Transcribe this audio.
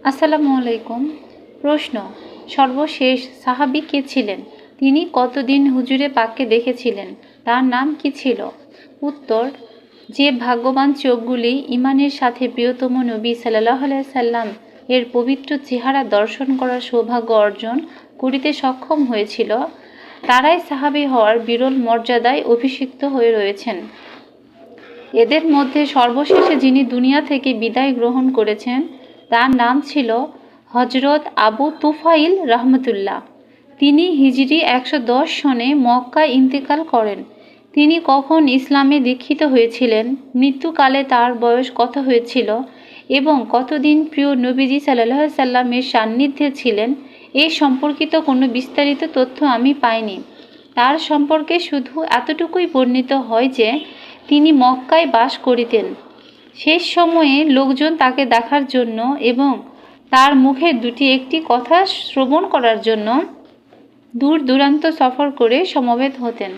আসসালামু আলাইকুম। প্রশ্ন, সর্বশেষ সাহাবী কে ছিলেন? তিনি কতদিন হুজুরে পাককে দেখেছিলেন? তার নাম কি ছিল? উত্তর, যে ভাগ্যবান চোখগুলি ঈমানের সাথে প্রিয়তম নবী সাল্লাল্লাহু আলাইহি সাল্লাম এর পবিত্র চেহারা দর্শন করার সৌভাগ্য অর্জন করিতে সক্ষম হয়েছিল, তারাই সাহাবী হওয়ার বিরল মর্যাদায় অভিষিক্ত হয়ে রয়েছেন। এদের মধ্যে সর্বশেষে যিনি দুনিয়া থেকে বিদায় গ্রহণ করেছেন তার নাম ছিল হযরত আবু তুফাইল রাহমাতুল্লাহ। তিনি হিজরি ১১০ সনে মক্কায় ইন্তেকাল করেন। তিনি কখন ইসলামে দীক্ষিত হয়েছিলেন, মৃত্যুকালে তার বয়স কত হয়েছিল এবং কতদিন প্রিয় নবীজি সাল্লাল্লাহু আলাইহি সাল্লামের সান্নিধ্যে ছিলেন, এ সম্পর্কিত কোনো বিস্তারিত তথ্য আমি পাইনি। তার সম্পর্কে শুধু এতটুকুই বর্ণিত হয় যে তিনি মক্কায় বাস করিতেন। শেষ সময়ে লোকজন তাকে দেখার জন্য এবং তার মুখের দুটি একটি কথা শ্রবণ করার জন্য দূর দূরান্ত সফর করে সমবেত হতেন।